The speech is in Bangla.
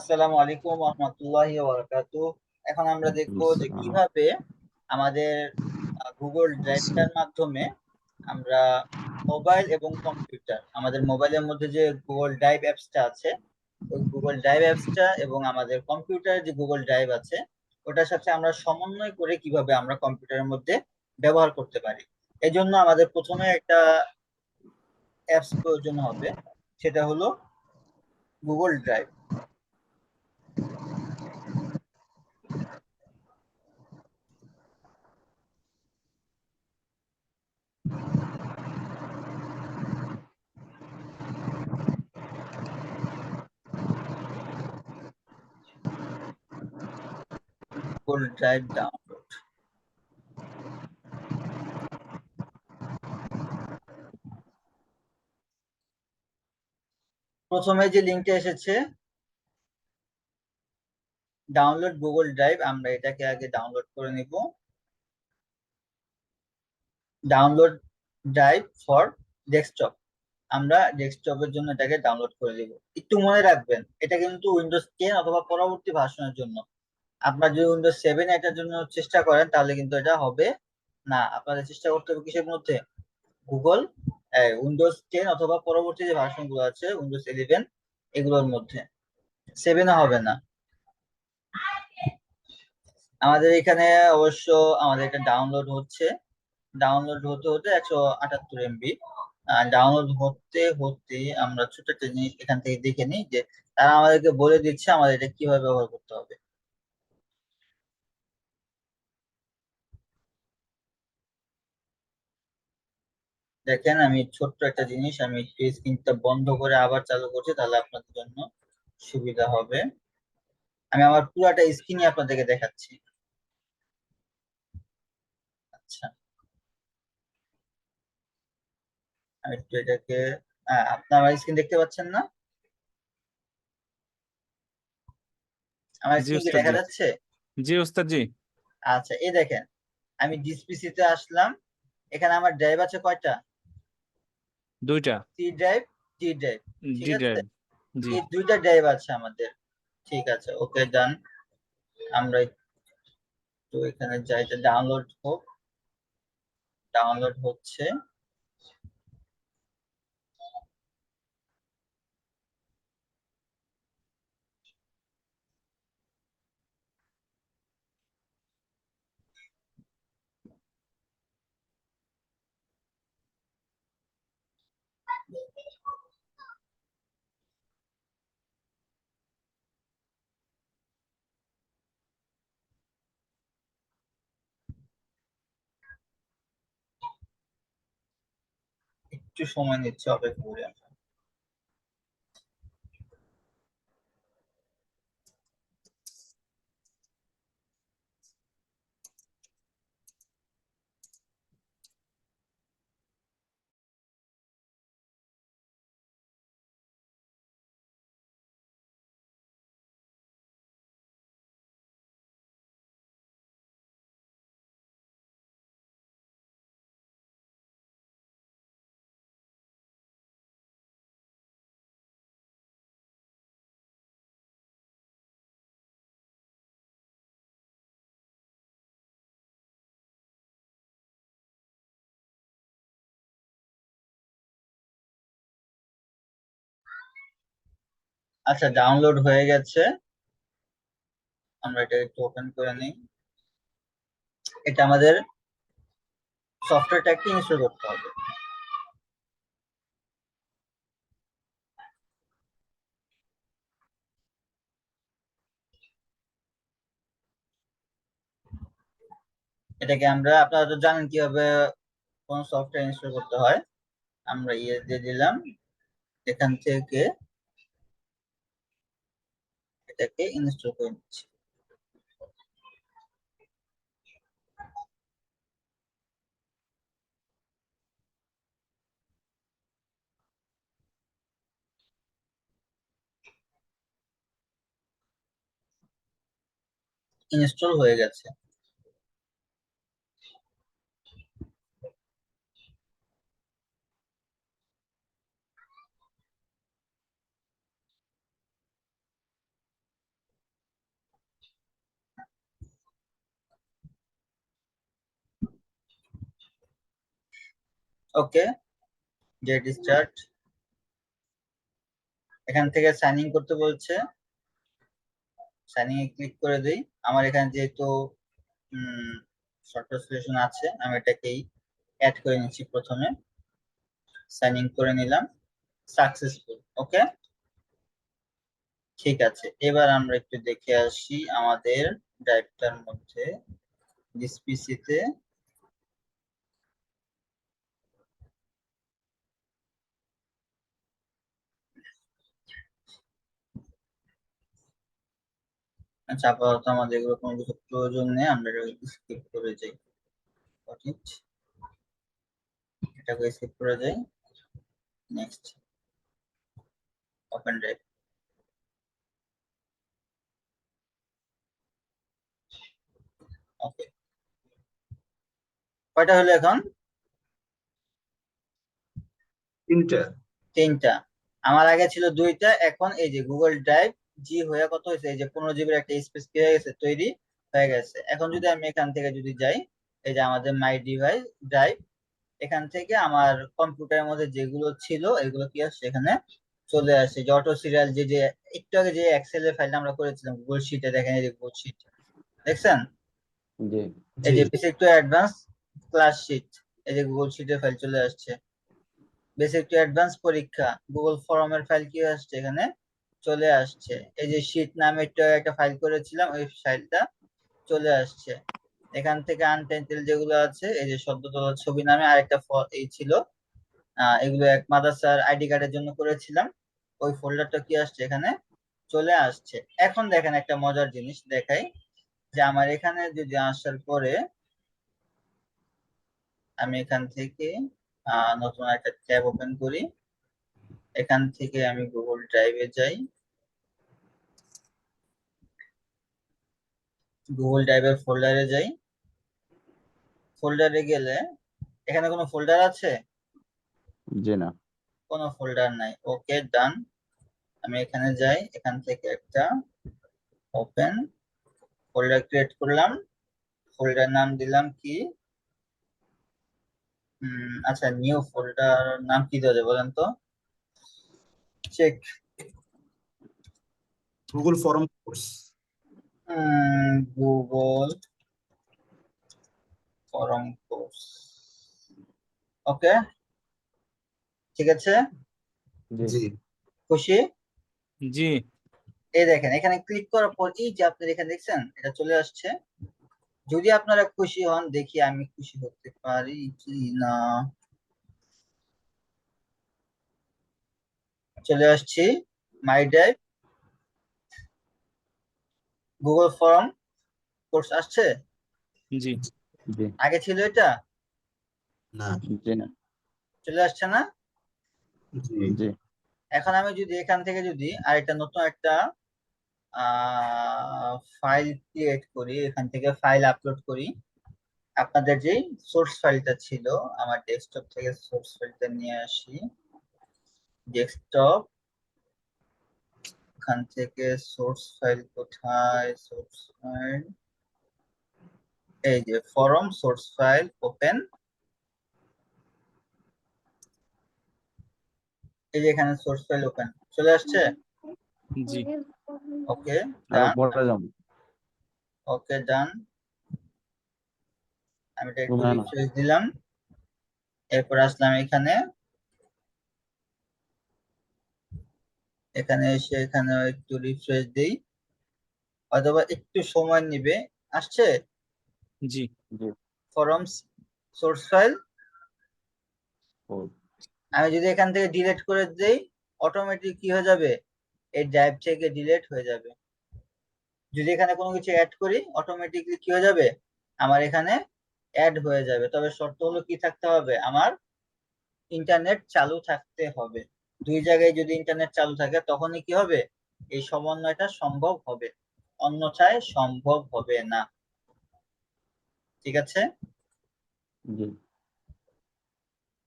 আসসালামু আলাইকুম রহমতুল্লাহি ওয়া বারাকাতুহু। এখন আমরা দেখবো যে আসসালাম। কিভাবে আমাদের গুগল ড্রাইভটার মাধ্যমে আমরা মোবাইল এবং কম্পিউটার, আমাদের মোবাইলের মধ্যে যে গুগল ড্রাইভ অ্যাপসটা আছে, ওই গুগল ড্রাইভ অ্যাপসটা এবং আমাদের কম্পিউটারে যে গুগল ড্রাইভ আছে ওটার সাথে আমরা সমন্বয় করে কিভাবে আমরা কম্পিউটারের মধ্যে ব্যবহার করতে পারি। এই জন্য আমাদের প্রথমে একটা অ্যাপস প্রয়োজন হবে, সেটা হলো Google drive. Google drive download. প্রথমে যে লিঙ্কটা এসেছে ডাউনলোড গুগল ড্রাইভ, আমরা এটাকে আগে ডাউনলোড করে নিব। ডাউনলোড ড্রাইভ ফর ডেস্কটপ, আমরা ডেস্কটপের জন্য এটাকে ডাউনলোড করে দিব। একটু মনে রাখবেন, এটা কিন্তু উইন্ডোজ 10 অথবা পরবর্তী ভার্সনের জন্য। আপনার যদি উইন্ডোজ 7 এটার জন্য চেষ্টা করেন তাহলে কিন্তু এটা হবে না। আপনাদের চেষ্টা করতে হবে কিসের মধ্যে? গুগল উইন্ডোজ 10 অথবা পরবর্তী যে ভার্সন গুলো আছে উইন্ডোজ 11, এগুলোর মধ্যে। 7 হবে না। আমাদের এখানে অবশ্য আমাদের এটা ডাউনলোড হচ্ছে। ডাউনলোড হতে হতে 178 MB। ডাউনলোড হতে হতে আমরা ছোট একটা জিনিস এখান থেকে দেখে নিই যে তারা আমাদেরকে বলে দিচ্ছে আমাদের এটা কিভাবে ব্যবহার করতে হবে। দেখেন, আমি ছোট্ট একটা জিনিস, আমি একটু স্ক্রিনটা বন্ধ করে আবার চালু করছি, তাহলে আপনাদের জন্য সুবিধা হবে। আমি আমার পুরাটা স্ক্রিনই আপনাদেরকে দেখাচ্ছি। আচ্ছা, আমি একটু এটাকে আপনার আমার স্ক্রিন দেখতে পাচ্ছেন না? আমার জি স্ক্রিন কি উস্তাদ দেখা জি। যাচ্ছে? জি উস্তাদ জি। আচ্ছা, এই দেখেন, আমি ডিসপিসিতে আসলাম। এখানে আমার ড্রাইভ আছে কয়টা? দুইটা। সি ড্রাইভ, টি ড্রাইভ। ঠিক জি আছে, ড্রাইভ। জি। এই দুইটা ড্রাইভ আছে আমাদের। ঠিক আছে, ওকে, ডান। আমরা একটু এখানে যাই, যে ডাউনলোড হোক। ডাউনলোড হচ্ছে। একটু সময় নিচ্ছে, অপেক্ষা করি আমরা। আচ্ছা, ডাউনলোড হয়ে গেছে। আমরা এটা একটু ওপেন করে নিই। এটা আমাদের সফটওয়্যারটা একটু ইনস্টল করতে হবে। এটাকে আমরা, আপনারা তো জানেন কিভাবে কোন সফটওয়্যার ইনস্টল করতে হয়। আমরা ইয়ে দিয়ে দিলাম, এখান থেকে এটাকে ইনস্টল করে নিচ্ছি। ইনস্টল হয়ে গেছে। ওকে, গেট স্টার্ট। এখান থেকে সাইন ইন করতে বলছে, সাইন ইন ক্লিক করে দেই। আমার এখানে যেহেতু শর্টকাট সলিউশন আছে, আমি এটাকেই অ্যাড করে নিচ্ছি প্রথমে। সাইন ইন করে নিলাম, সাকসেসফুল। ওকে, ঠিক আছে। এবার আমরা একটু দেখে আসি আমাদের ড্রাইভটার মধ্যে, দিস পিসিতে আচ্ছা, আপাতত আমাদের এগুলো কোনো কিছু প্রয়োজন নেই, আমরা এটাকে স্কিপ করে যাই। ঠিক, এটাকে স্কিপ করে যাই। Next, open drive. ওকে, কয়টা হলো এখন? তিনটা। আমার আগে ছিল দুইটা, এখন এই যে গুগল ড্রাইভ জি হয়ে কত হয়েছে, এই যে 15 জিবির একটা স্পেস কি হয়ে গেছে, তৈরি হয়ে গেছে। এখন যদি আমি এখান থেকে যদি যাই, এই যে আমাদের মাই ডিভাইস ড্রাইভ, এখান থেকে আমার কম্পিউটারের মধ্যে যেগুলো ছিল এগুলো কি আসছে, এখানে চলে আসছে। যে অটো সিরিয়াল, যে যে একটু আগে যে এক্সেল এর ফাইলটা আমরা করেছিলাম গুগল শিটে, দেখেন এই যে গুগল শিট, দেখছেন? জি এই যে basic to advance class sheet, এই যে গুগল শিটের ফাইল চলে আসছে। বেসিক টু অ্যাডভান্স পরীক্ষা, গুগল ফর্মের ফাইল কি আসছে, এখানে চলে আসছে। এই যে শীট নামে একটা ফাইল করেছিলাম, ওই ফাইলটা চলে আসছে। এখান থেকে আনটাইটেল যেগুলো আছে, এই যে সদ্য তোলা ছবি নামে আরেকটা এই ছিল, এগুলো এক মাদ্রাসার আইডি কার্ডের জন্য করেছিলাম, ওই ফোল্ডারটা কি আসছে, এখানে চলে আসছে। এখন দেখেন একটা মজার জিনিস দেখাই, যে আমার এখানে যদি আসার পরে আমি এখান থেকে নতুন একটা ট্যাব ওপেন করি, এখান থেকে আমি গুগল ড্রাইভে যাই, গুগল ড্রাইভের ফোল্ডারে যাই। ফোল্ডারে গেলে এখানে কোনো ফোল্ডার আছে? জি না। কোনো ফোল্ডার নাই। ওকে, ডান। আমি এখানে যাই, এখান থেকে একটা ওপেন ফোল্ডার ক্রিয়েট করলাম, ফোল্ডার নাম দিলাম কি, আচ্ছা, নিউ ফোল্ডার নাম কি দেওয়া যায় বলেন তো? Check, Google form course. Google form course. Okay, ঠিক আছে, জি খুশি? জি এই দেখেন এখানে ক্লিক করার পর এই যে আপনার এখানে দেখছেন এটা চলে আসছে। যদি আপনারা খুশি হন, দেখি আমি খুশি হতে পারি কি না। চলে আসছি মাই ড্রাইভ, গুগল ফর্ম কোর্স আসছে। জি জি আগে ছিল এটা, না। জি না। চলে আসছে না? জি জি এখন আমি যদি এখান থেকে যদি আরেকটা নতুন একটা ফাইল ক্রিয়েট করি, এখান থেকে ফাইল আপলোড করি, আপনাদের যে সোর্স ফাইলটা ছিল, আমার ডেস্কটপ থেকে সোর্স ফাইলটা নিয়ে আসি, ডেস্কটপ, এখান থেকে সোর্স ফাইল কোথায়, সোর্স ফাইল, এই যে ফরম সোর্স ফাইল ওপেন, এই যে এখানে সোর্স ফাইল ওপেন চলে আসছে। জি ওকে, আরো ডান। পরে যাবো। ওকে, ডান। আমি এটা একটু তুমি আনো। রিফ্রেশ দিলাম, এরপর আসলাম এখানে, এখানে এসে এখানে একটু রিফ্রেশ দেই, অথবা একটু সময় নিবে। আসছে জি জি ফরমস সোর্স ফাইল। ও আমি যদি এখান থেকে ডিলিট করে দেই, অটোমেটিক কি হয়ে যাবে, এই ড্রাইভ থেকে ডিলিট হয়ে যাবে। যদি এখানে কোনো কিছু অ্যাড করি, অটোমেটিকলি কি হয়ে যাবে, আমার এখানে অ্যাড হয়ে যাবে। তবে শর্ত হলো কি থাকতে হবে, আমার ইন্টারনেট চালু থাকতে হবে। দুই জায়গায় যদি ইন্টারনেট চালু থাকে তখনই কি হবে, এই সমন্বয়টা সম্ভব হবে, অন্যথায় সম্ভব হবে না। ঠিক আছে? জি